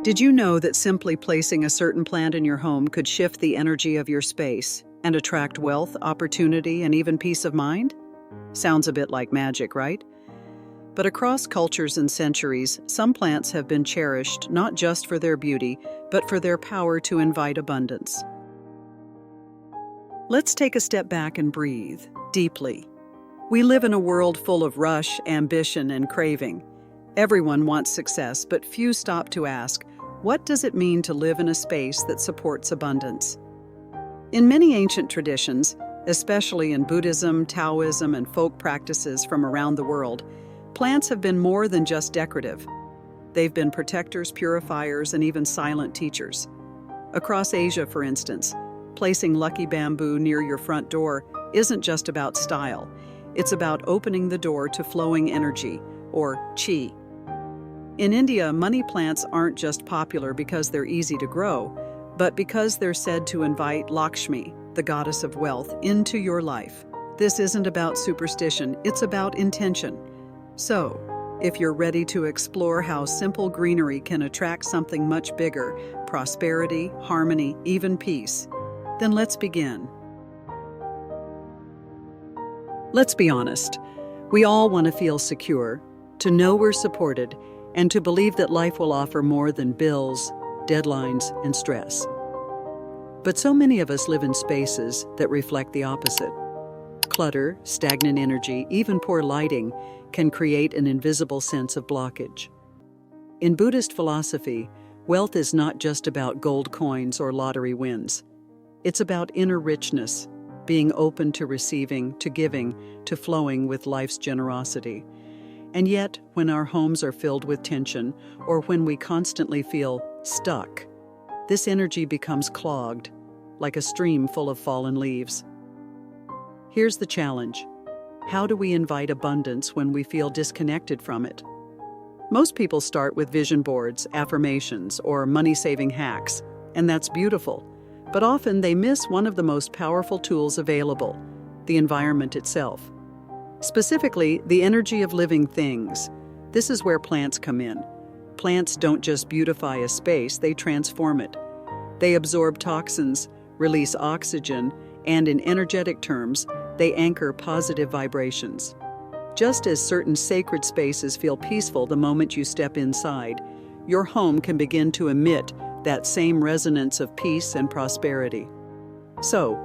Did you know that simply placing a certain plant in your home could shift the energy of your space and attract wealth, opportunity, and even peace of mind? Sounds a bit like magic, right? But across cultures and centuries, some plants have been cherished not just for their beauty, but for their power to invite abundance. Let's take a step back and breathe deeply. We live in a world full of rush, ambition, and craving. Everyone wants success, but few stop to ask, what does it mean to live in a space that supports abundance? In many ancient traditions, especially in Buddhism, Taoism, and folk practices from around the world, plants have been more than just decorative. They've been protectors, purifiers, and even silent teachers. Across Asia, for instance, placing lucky bamboo near your front door isn't just about style. It's about opening the door to flowing energy, or qi. In India, money plants aren't just popular because they're easy to grow, but because they're said to invite Lakshmi, the goddess of wealth, into your life. This isn't about superstition, it's about intention. So, if you're ready to explore how simple greenery can attract something much bigger, prosperity, harmony, even peace, then let's begin. Let's be honest. We all want to feel secure, to know we're supported, and to believe that life will offer more than bills, deadlines, and stress. But so many of us live in spaces that reflect the opposite. Clutter, stagnant energy, even poor lighting can create an invisible sense of blockage. In Buddhist philosophy, wealth is not just about gold coins or lottery wins. It's about inner richness, being open to receiving, to giving, to flowing with life's generosity. And yet, when our homes are filled with tension, or when we constantly feel stuck, this energy becomes clogged, like a stream full of fallen leaves. Here's the challenge. How do we invite abundance when we feel disconnected from it? Most people start with vision boards, affirmations, or money-saving hacks, and that's beautiful. But often they miss one of the most powerful tools available, the environment itself. Specifically, the energy of living things. This is where plants come in. Plants don't just beautify a space, they transform it. They absorb toxins, release oxygen, and in energetic terms, they anchor positive vibrations. Just as certain sacred spaces feel peaceful the moment you step inside, your home can begin to emit that same resonance of peace and prosperity. So,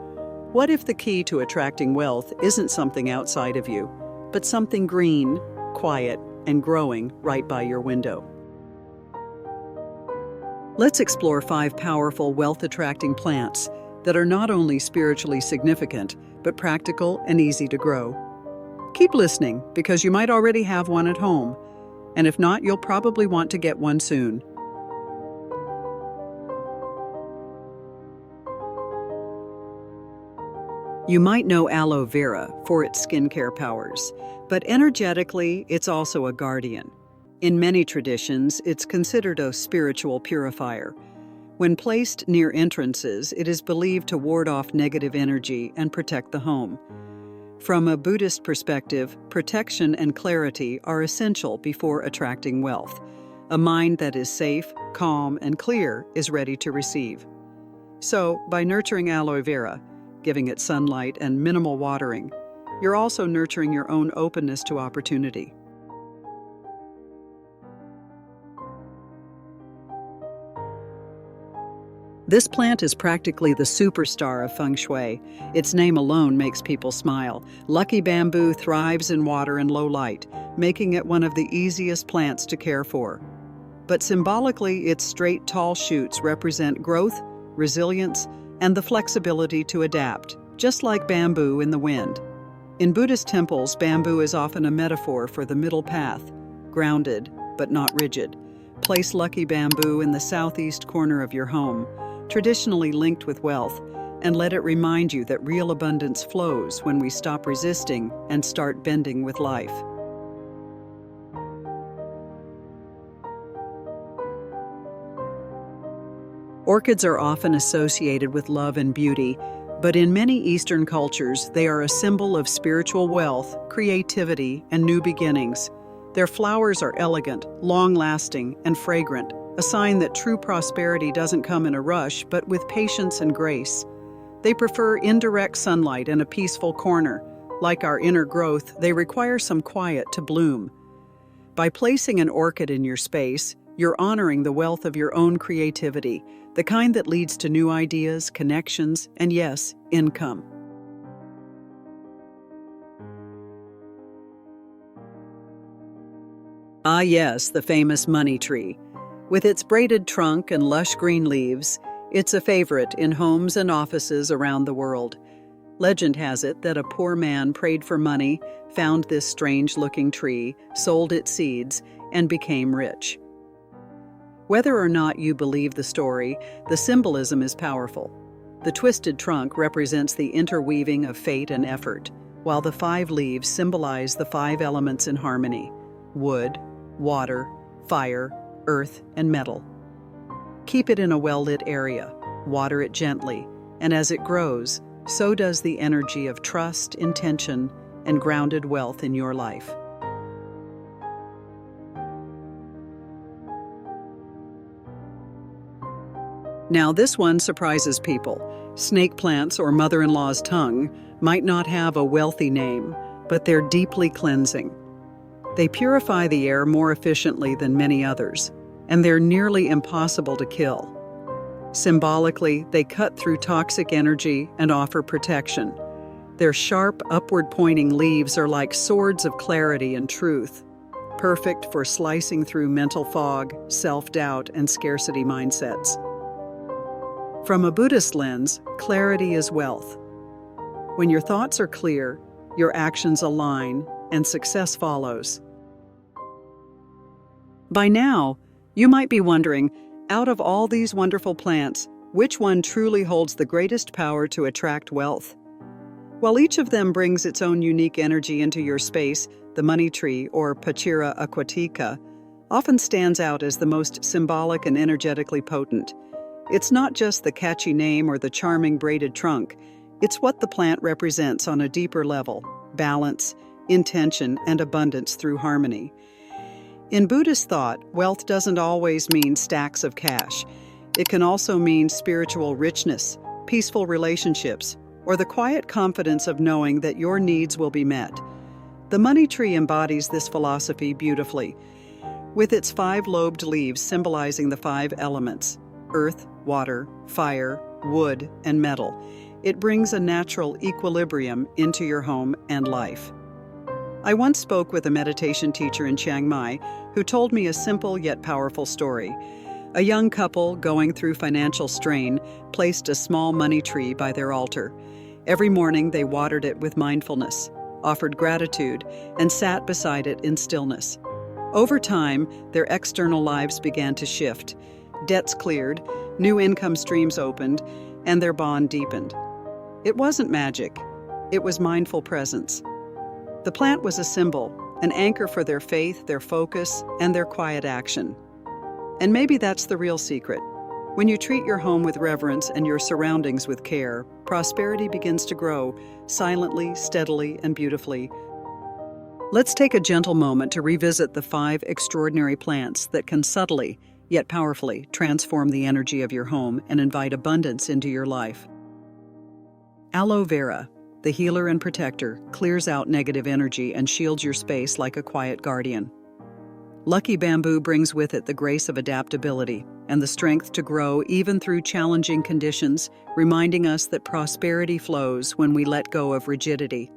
what if the key to attracting wealth isn't something outside of you, but something green, quiet, and growing right by your window? Let's explore 5 powerful wealth-attracting plants that are not only spiritually significant, but practical and easy to grow. Keep listening, because you might already have one at home, and if not, you'll probably want to get one soon. You might know aloe vera for its skincare powers, but energetically, it's also a guardian. In many traditions, it's considered a spiritual purifier. When placed near entrances, it is believed to ward off negative energy and protect the home. From a Buddhist perspective, protection and clarity are essential before attracting wealth. A mind that is safe, calm, and clear is ready to receive. So, by nurturing aloe vera, giving it sunlight and minimal watering, you're also nurturing your own openness to opportunity. This plant is practically the superstar of feng shui. Its name alone makes people smile. Lucky bamboo thrives in water and low light, making it one of the easiest plants to care for. But symbolically, its straight, tall shoots represent growth, resilience, and the flexibility to adapt, just like bamboo in the wind. In Buddhist temples, bamboo is often a metaphor for the middle path, grounded but not rigid. Place lucky bamboo in the southeast corner of your home, traditionally linked with wealth, and let it remind you that real abundance flows when we stop resisting and start bending with life. Orchids are often associated with love and beauty, but in many Eastern cultures, they are a symbol of spiritual wealth, creativity, and new beginnings. Their flowers are elegant, long-lasting, and fragrant, a sign that true prosperity doesn't come in a rush, but with patience and grace. They prefer indirect sunlight and a peaceful corner. Like our inner growth, they require some quiet to bloom. By placing an orchid in your space, you're honoring the wealth of your own creativity, the kind that leads to new ideas, connections, and yes, income. Ah yes, the famous money tree. With its braided trunk and lush green leaves, it's a favorite in homes and offices around the world. Legend has it that a poor man prayed for money, found this strange-looking tree, sold its seeds, and became rich. Whether or not you believe the story, the symbolism is powerful. The twisted trunk represents the interweaving of fate and effort, while the 5 leaves symbolize the 5 elements in harmony: wood, water, fire, earth, and metal. Keep it in a well-lit area, water it gently, and as it grows, so does the energy of trust, intention, and grounded wealth in your life. Now this one surprises people. Snake plants or mother-in-law's tongue might not have a wealthy name, but they're deeply cleansing. They purify the air more efficiently than many others, and they're nearly impossible to kill. Symbolically, they cut through toxic energy and offer protection. Their sharp, upward-pointing leaves are like swords of clarity and truth, perfect for slicing through mental fog, self-doubt, and scarcity mindsets. From a Buddhist lens, clarity is wealth. When your thoughts are clear, your actions align, and success follows. By now, you might be wondering, out of all these wonderful plants, which one truly holds the greatest power to attract wealth? While each of them brings its own unique energy into your space, the money tree, or Pachira aquatica, often stands out as the most symbolic and energetically potent. It's not just the catchy name or the charming braided trunk. It's what the plant represents on a deeper level: balance, intention, and abundance through harmony. In Buddhist thought, wealth doesn't always mean stacks of cash. It can also mean spiritual richness, peaceful relationships, or the quiet confidence of knowing that your needs will be met. The money tree embodies this philosophy beautifully, with its 5-lobed leaves symbolizing the 5 elements: earth, water, fire, wood, and metal. It brings a natural equilibrium into your home and life. I once spoke with a meditation teacher in Chiang Mai who told me a simple yet powerful story. A young couple going through financial strain placed a small money tree by their altar. Every morning they watered it with mindfulness, offered gratitude, and sat beside it in stillness. Over time, their external lives began to shift. Debts cleared, new income streams opened, and their bond deepened. It wasn't magic. It was mindful presence. The plant was a symbol, an anchor for their faith, their focus, and their quiet action. And maybe that's the real secret. When you treat your home with reverence and your surroundings with care, prosperity begins to grow, silently, steadily, and beautifully. Let's take a gentle moment to revisit the 5 extraordinary plants that can subtly, yet powerfully, transform the energy of your home and invite abundance into your life. Aloe Vera, the healer and protector, clears out negative energy and shields your space like a quiet guardian. Lucky bamboo brings with it the grace of adaptability and the strength to grow even through challenging conditions, reminding us that prosperity flows when we let go of rigidity.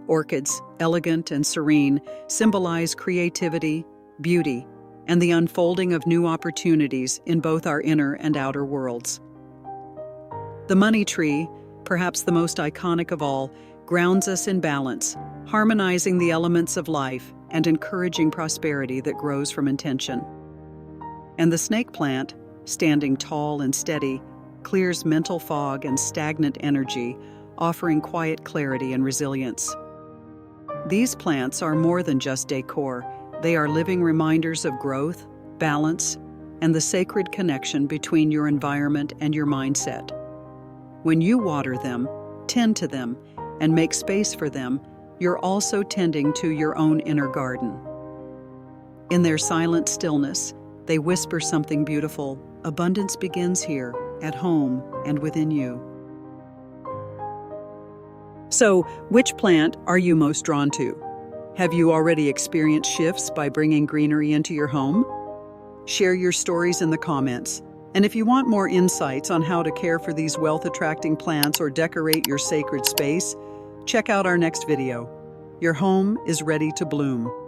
Orchids, elegant and serene, symbolize creativity, beauty, and the unfolding of new opportunities in both our inner and outer worlds. The money tree, perhaps the most iconic of all, grounds us in balance, harmonizing the elements of life and encouraging prosperity that grows from intention. And the snake plant, standing tall and steady, clears mental fog and stagnant energy, offering quiet clarity and resilience. These plants are more than just decor. They are living reminders of growth, balance, and the sacred connection between your environment and your mindset. When you water them, tend to them, and make space for them, you're also tending to your own inner garden. In their silent stillness, They whisper something beautiful. Abundance begins here, at home, and within you. So, which plant are you most drawn to? Have you already experienced shifts by bringing greenery into your home? Share your stories in the comments. And if you want more insights on how to care for these wealth-attracting plants or decorate your sacred space, check out our next video. Your home is ready to bloom.